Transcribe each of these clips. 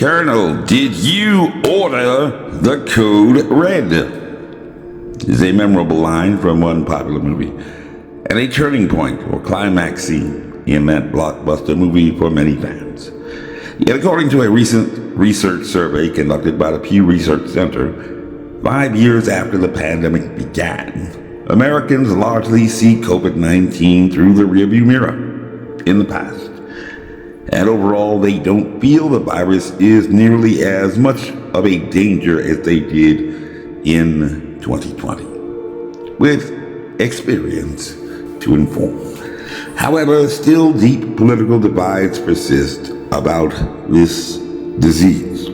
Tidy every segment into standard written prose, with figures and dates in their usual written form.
Colonel, did you order the code red? Is a memorable line from one popular movie and a turning point or climax scene in that blockbuster movie for many fans. Yet according to a recent research survey conducted by the Pew Research Center, 5 years after the pandemic began, Americans largely see COVID-19 through the rearview mirror in the past. And overall, they don't feel the virus is nearly as much of a danger as they did in 2020, with experience to inform. However, still deep political divides persist about this disease.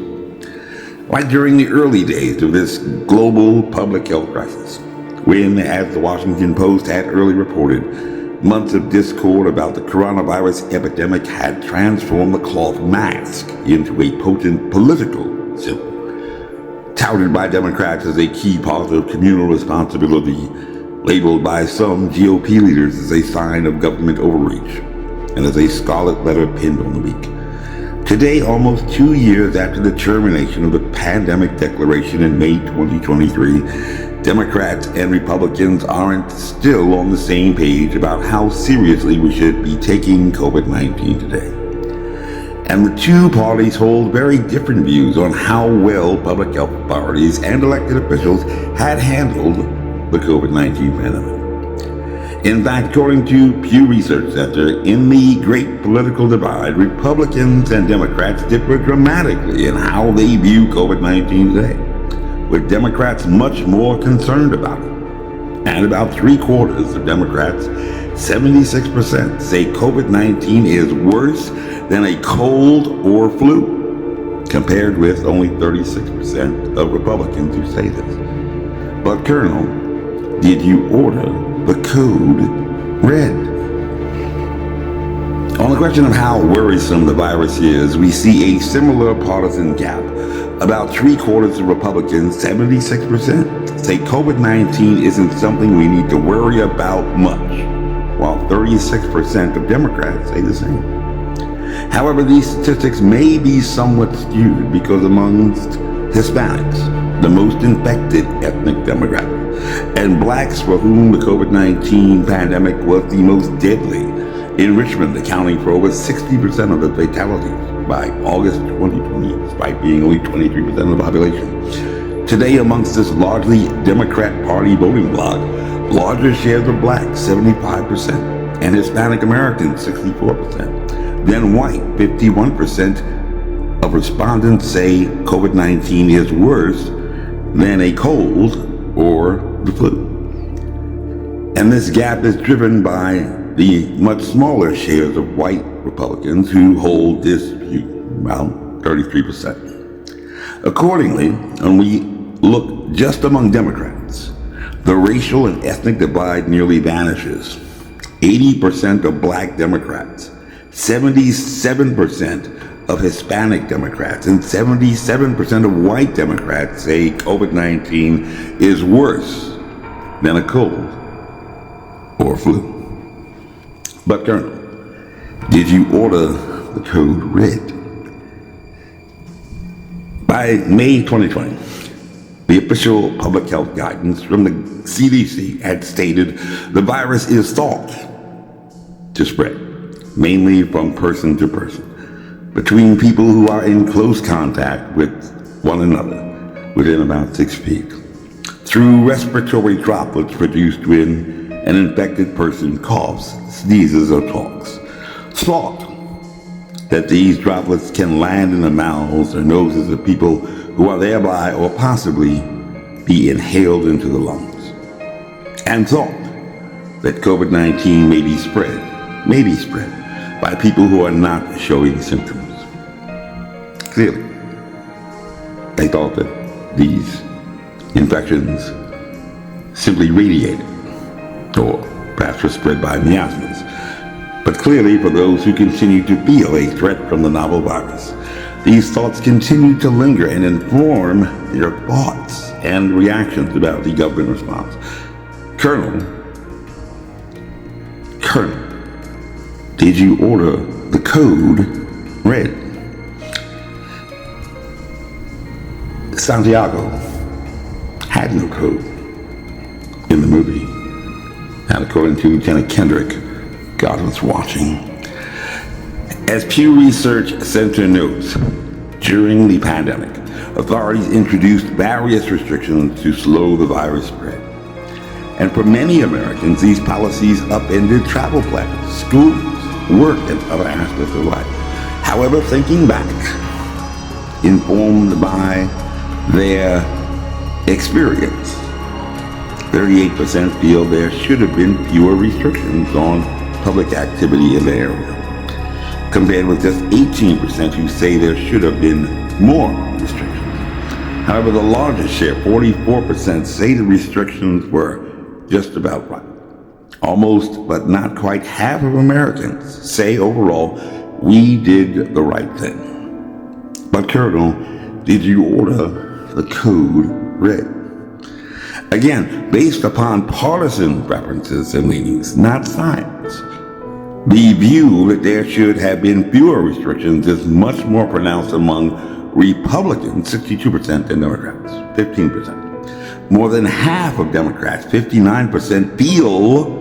Like during the early days of this global public health crisis, when, as the Washington Post had early reported, months of discord about the coronavirus epidemic had transformed the cloth mask into a potent political symbol, touted by Democrats as a key part of communal responsibility, labeled by some GOP leaders as a sign of government overreach, and as a scarlet letter pinned on the week. Today, almost 2 years after the termination of the pandemic declaration in May 2023, Democrats and Republicans aren't still on the same page about how seriously we should be taking COVID-19 today. And the two parties hold very different views on how well public health authorities and elected officials had handled the COVID-19 pandemic. In fact, according to Pew Research Center, in the great political divide, Republicans and Democrats differ dramatically in how they view COVID-19 today, with Democrats much more concerned about it. And about 3/4 of Democrats, 76%, say COVID-19 is worse than a cold or flu, compared with only 36% of Republicans who say this. But Colonel, did you order the code red? On the question of how worrisome the virus is, we see a similar partisan gap. About 3/4 of Republicans, 76%, say COVID-19 isn't something we need to worry about much, while 36% of Democrats say the same. However, these statistics may be somewhat skewed because amongst Hispanics, the most infected ethnic demographic, and blacks for whom the COVID-19 pandemic was the most deadly, in Richmond accounting for over 60% of the fatalities by August 2020, despite being only 23% of the population. Today, amongst this largely Democrat Party voting bloc, larger shares of blacks, 75%, and Hispanic Americans, 64%, than white, 51% of respondents say COVID-19 is worse than a cold or the flu. And this gap is driven by the much smaller shares of white Republicans who hold this view, about 33%. Accordingly, when we look just among Democrats, the racial and ethnic divide nearly vanishes. 80% of black Democrats, 77% of Hispanic Democrats, and 77% of white Democrats say COVID-19 is worse than a cold or flu. But Colonel, did you order the code red? By May 2020, the official public health guidance from the CDC had stated the virus is thought to spread, mainly from person to person, between people who are in close contact with one another within about 6 feet, through respiratory droplets produced when an infected person coughs, sneezes, or talks. Thought that these droplets can land in the mouths or noses of people who are thereby or possibly be inhaled into the lungs. And thought that COVID-19 may be spread by people who are not showing symptoms. Clearly, they thought that these infections simply radiated, or perhaps were spread by miasmas. But clearly, for those who continue to feel a threat from the novel virus, these thoughts continue to linger and inform their thoughts and reactions about the government response. Colonel, did you order the code red? Santiago had no code in the movie. And according to Lieutenant Kendrick, God was watching. As Pew Research Center notes, during the pandemic, authorities introduced various restrictions to slow the virus spread. And for many Americans, these policies upended travel plans, schools, work, and other aspects of life. However, thinking back, informed by their experience, 38% feel there should have been fewer restrictions on public activity in the area, compared with just 18% who say there should have been more restrictions. However, the largest share, 44%, say the restrictions were just about right. Almost, but not quite half of Americans say overall, we did the right thing. But Colonel, did you order the code red? Again, based upon partisan preferences and leanings, not science. The view that there should have been fewer restrictions is much more pronounced among Republicans, 62%, than Democrats, 15%. More than half of Democrats, 59%, feel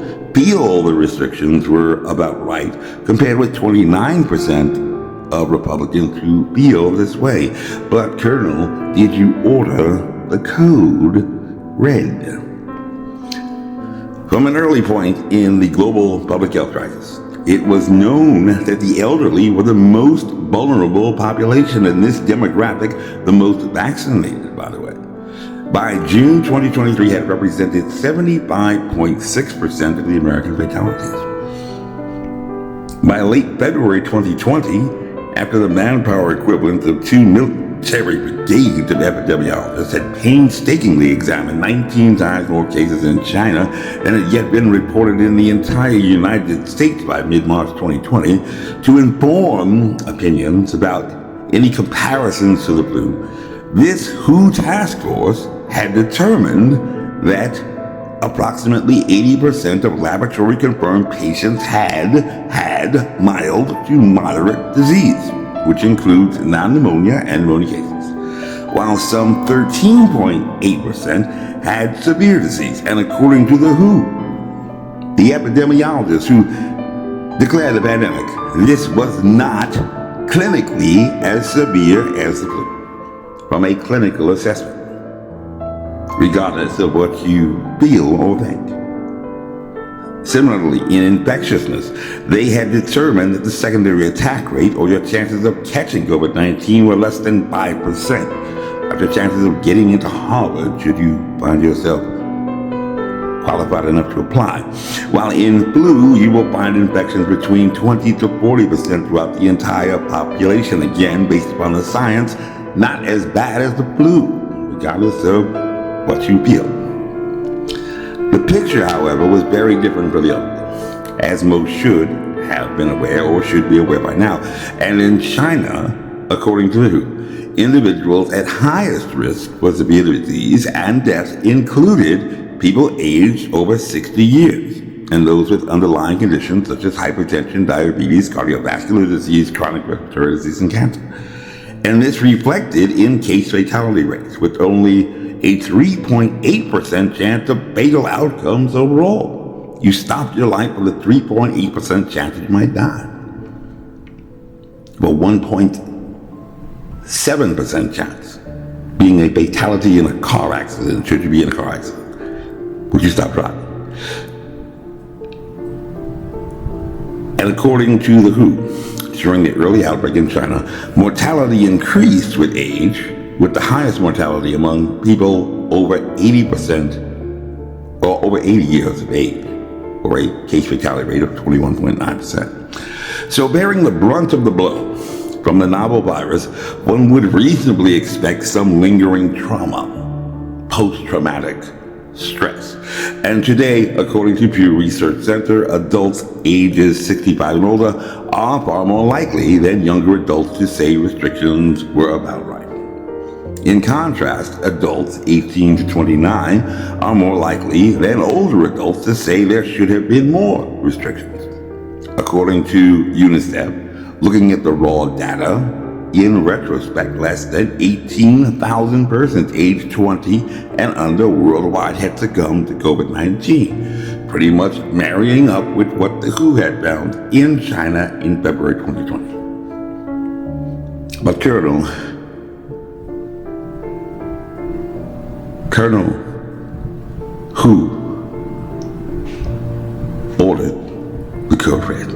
the restrictions were about right, compared with 29% of Republicans who feel this way. But Colonel, did you order the code red? From an early point in the global public health crisis, it was known that the elderly were the most vulnerable population, and this demographic the most vaccinated, by the way. By June 2023, had represented 75.6% of the American fatalities. By late February 2020, after the manpower equivalent of 2 military brigades of epidemiologists had painstakingly examined 19 times more cases in China than had yet been reported in the entire United States by mid-March 2020, to inform opinions about any comparisons to the flu, this WHO task force had determined that approximately 80% of laboratory-confirmed patients had mild to moderate disease, which includes non-pneumonia and pneumonia cases, while some 13.8% had severe disease. And according to the WHO, the epidemiologists who declared the pandemic, this was not clinically as severe as the flu, from a clinical assessment, regardless of what you feel or think. Similarly, in infectiousness, they had determined that the secondary attack rate, or your chances of catching COVID-19, were less than 5%. But your chances of getting into Harvard, should you find yourself qualified enough to apply. While in flu, you will find infections between 20 to 40% throughout the entire population. Again, based upon the science, not as bad as the flu, regardless of what you feel. The picture, however, was very different for the elderly, as most should have been aware or should be aware by now. And in China, according to the WHO, individuals at highest risk for severe disease and death included people aged over 60 years and those with underlying conditions such as hypertension, diabetes, cardiovascular disease, chronic respiratory disease, and cancer. And this reflected in case fatality rates, with only a 3.8% chance of fatal outcomes overall. You stopped your life with a 3.8% chance that you might die. Well, 1.7% chance being a fatality in a car accident, should you be in a car accident. Would you stop driving? And according to the WHO, during the early outbreak in China, mortality increased with age, with the highest mortality among people over 80% or over 80 years of age, or a case fatality rate of 21.9%. So bearing the brunt of the blow from the novel virus, one would reasonably expect some lingering trauma, post-traumatic stress. And today, according to Pew Research Center, adults ages 65 and older are far more likely than younger adults to say restrictions were about right. In contrast, adults 18 to 29 are more likely than older adults to say there should have been more restrictions. According to UNICEF, looking at the raw data, in retrospect, less than 18,000 persons aged 20 and under worldwide had succumbed to COVID-19, pretty much marrying up with what the WHO had found in China in February 2020. But Colonel WHO ordered the code red.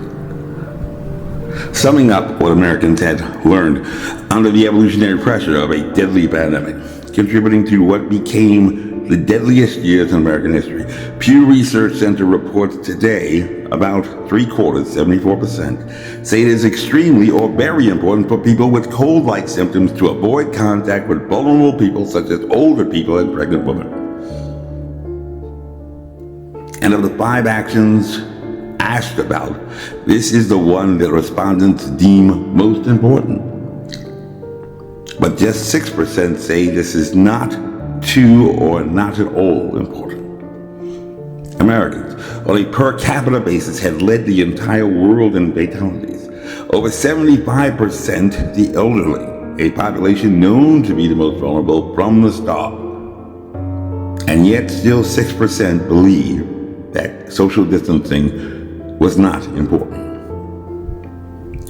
Summing up what Americans had learned under the evolutionary pressure of a deadly pandemic, contributing to what became the deadliest years in American history, Pew Research Center reports today about 74%, say it is extremely or very important for people with cold-like symptoms to avoid contact with vulnerable people such as older people and pregnant women. And of the 5 actions asked about, this is the one that respondents deem most important. But just 6% say this is not too or not at all important. Americans, on a per capita basis, had led the entire world in fatalities. Over 75% the elderly, a population known to be the most vulnerable from the start. And yet still 6% believe that social distancing was not important.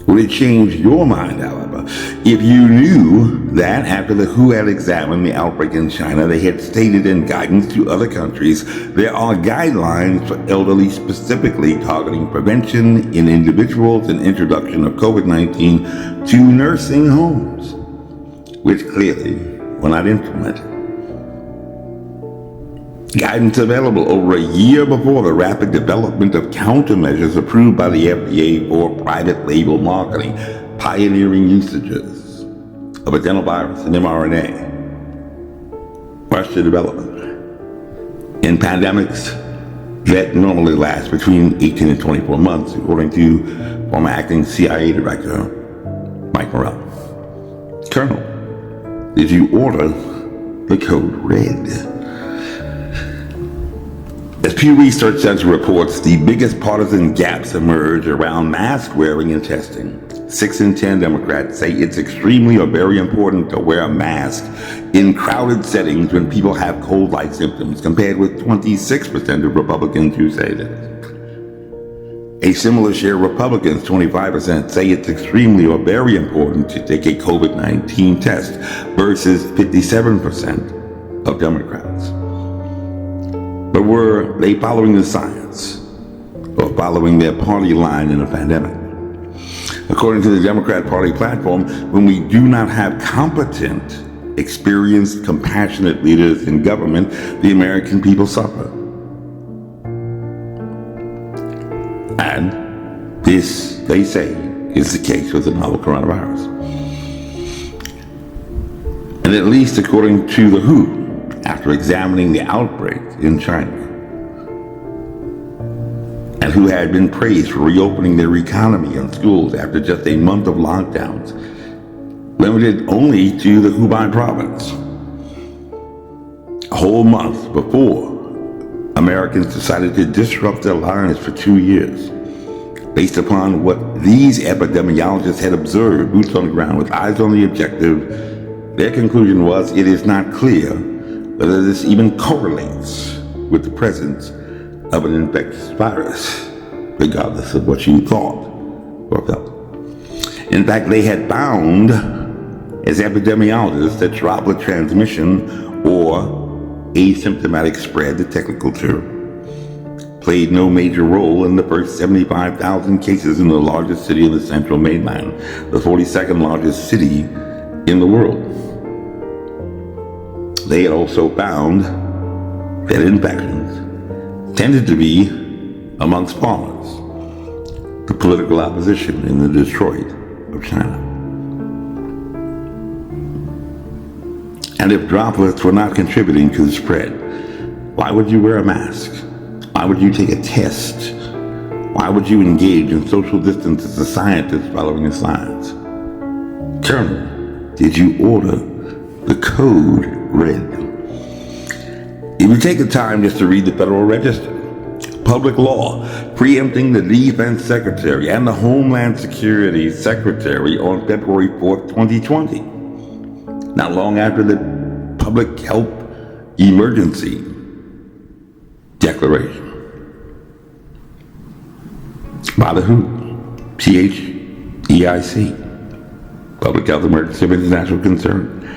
Would it change your mind, however, if you knew that after the WHO had examined the outbreak in China, they had stated in guidance to other countries there are guidelines for elderly specifically targeting prevention in individuals and introduction of COVID-19 to nursing homes, which clearly were not implemented. Guidance available over a year before the rapid development of countermeasures approved by the FDA for private label marketing, pioneering usages of adenovirus and mRNA. Russia development. In pandemics that normally last between 18 and 24 months, according to former acting CIA Director Mike Morrell. Colonel, did you order the code red? As Pew Research Center reports, the biggest partisan gaps emerge around mask wearing and testing. 6 in 10 Democrats say it's extremely or very important to wear a mask in crowded settings when people have cold-like symptoms, compared with 26% of Republicans who say that. A similar share of Republicans, 25%, say it's extremely or very important to take a COVID-19 test versus 57% of Democrats. But were they following the science or following their party line in a pandemic? According to the Democrat Party platform, when we do not have competent, experienced, compassionate leaders in government, the American people suffer. And this, they say, is the case with the novel coronavirus. And at least according to the WHO, after examining the outbreak in China, and who had been praised for reopening their economy and schools after just a month of lockdowns, limited only to the Hubei province. A whole month before, Americans decided to disrupt their lives for 2 years, based upon what these epidemiologists had observed, boots on the ground, with eyes on the objective. Their conclusion was it is not clear whether this even correlates with the presence of an infectious virus, regardless of what you thought or felt. In fact, they had found, as epidemiologists, that droplet transmission, or asymptomatic spread, the technical term, played no major role in the first 75,000 cases in the largest city in the central mainland, the 42nd largest city in the world. They had also found that infections tended to be amongst farmers, the political opposition in the Detroit of China. And if droplets were not contributing to the spread, why would you wear a mask? Why would you take a test? Why would you engage in social distance as a scientist following the science? Colonel, did you order the code red? If you take the time just to read the Federal Register, public law preempting the Defense Secretary and the Homeland Security Secretary on February 4th, 2020, not long after the Public Health Emergency Declaration by the WHO, PHEIC, Public Health Emergency of International Concern.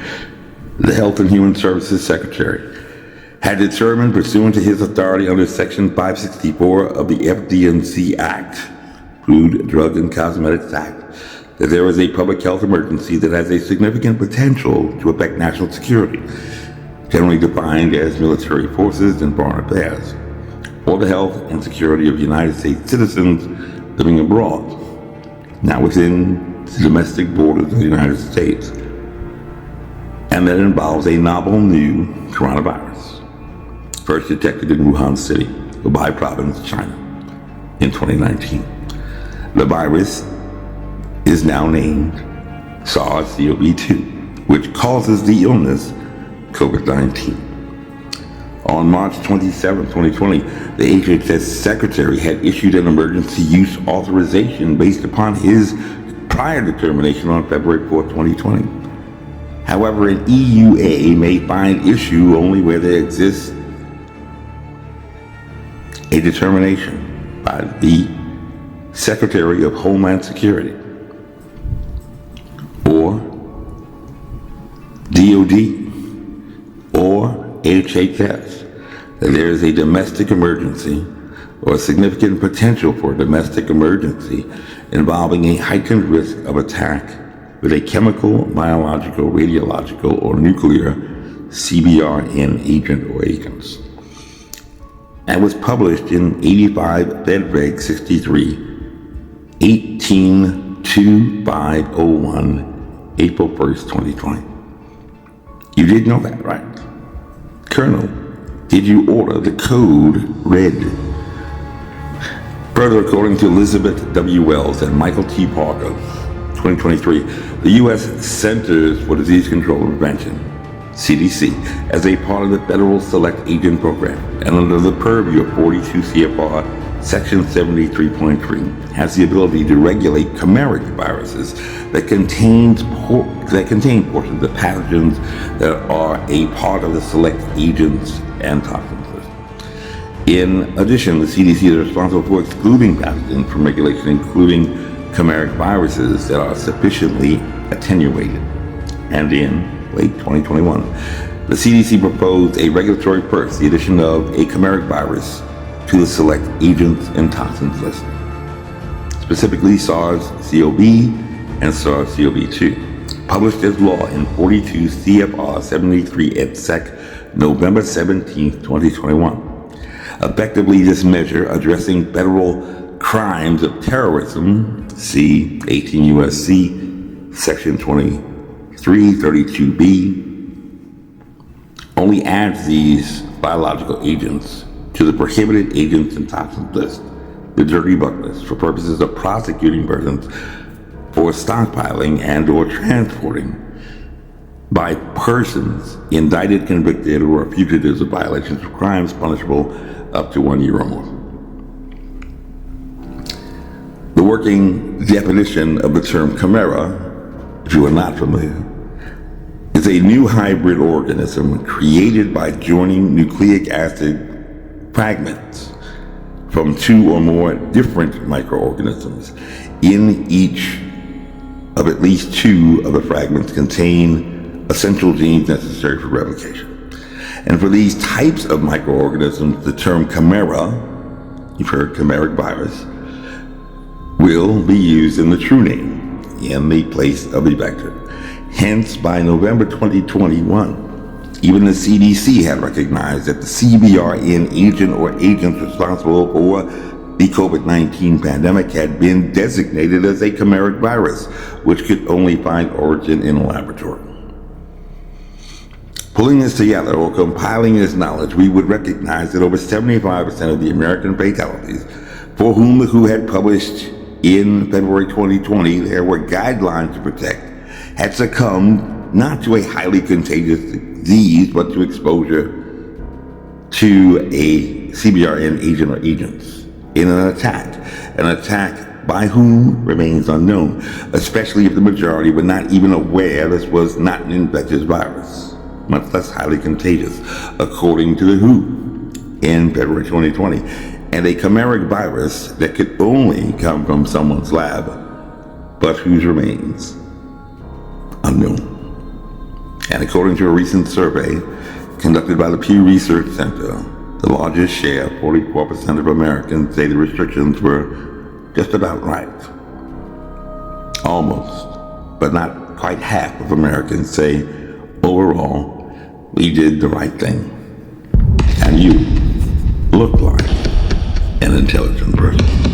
The Health and Human Services Secretary had determined, pursuant to his authority under Section 564 of the FD&C Act, Food, Drug, and Cosmetics Act, that there is a public health emergency that has a significant potential to affect national security, generally defined as military forces and foreign affairs, or the health and security of United States citizens living abroad, not within the domestic borders of the United States, and that involves a novel new coronavirus, first detected in Wuhan City, Hubei Province, China, in 2019. The virus is now named SARS-CoV-2, which causes the illness COVID-19. On March 27, 2020, the HHS Secretary had issued an emergency use authorization based upon his prior determination on February 4, 2020. However, an EUA may find issue only where there exists a determination by the Secretary of Homeland Security or DOD or HHS that there is a domestic emergency or a significant potential for a domestic emergency involving a heightened risk of attack with a chemical, biological, radiological, or nuclear CBRN agent or agents, and was published in 85 FedReg 63 182501 April 1st, 2020. You did know that, right? Colonel, did you order the code red? Further, according to Elizabeth W. Wells and Michael T. Parker, 2023, the U.S. Centers for Disease Control and Prevention, CDC, as a part of the Federal Select Agent Program and under the purview of 42 CFR Section 73.3, has the ability to regulate chimeric viruses that contain portions of pathogens that are a part of the Select Agents and Toxins list. In addition, the CDC is responsible for excluding pathogens from regulation, including chimeric viruses that are sufficiently attenuated. And in late 2021, the CDC proposed a regulatory first, the addition of a chimeric virus to the Select Agents and Toxins list, specifically SARS-CoV and SARS-CoV-2, published as law in 42 CFR 73 et Sec, November 17, 2021. Effectively, this measure addressing federal crimes of terrorism, see 18 U.S.C. Section 2332B, only adds these biological agents to the prohibited agents and toxins list, the dirty book list, for purposes of prosecuting persons for stockpiling and or transporting by persons indicted, convicted, or fugitives of violations of crimes punishable up to 1 year or more. The working definition of the term chimera, if you are not familiar, is a new hybrid organism created by joining nucleic acid fragments from two or more different microorganisms. In each of at least two of the fragments contain essential genes necessary for replication. And for these types of microorganisms, the term chimera, you've heard chimeric virus, will be used in the true name in the place of the vector. Hence, by November 2021, even the CDC had recognized that the CBRN agent or agents responsible for the COVID-19 pandemic had been designated as a chimeric virus, which could only find origin in a laboratory. Pulling this together or compiling this knowledge, we would recognize that over 75% of the American fatalities for whom the WHO had published in February 2020 there were guidelines to protect had succumbed not to a highly contagious disease, but to exposure to a CBRN agent or agents in an attack. An attack by whom remains unknown, especially if the majority were not even aware this was not an infectious virus, much less highly contagious, according to the WHO in February 2020, and a chimeric virus that could only come from someone's lab, but whose remains unknown. And according to a recent survey conducted by the Pew Research Center, the largest share, 44% of Americans, say the restrictions were just about right. Almost, but not quite half of Americans say, overall, we did the right thing. And you look like an intelligent person.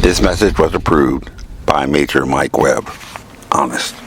This message was approved by Major Mike Webb. Honest.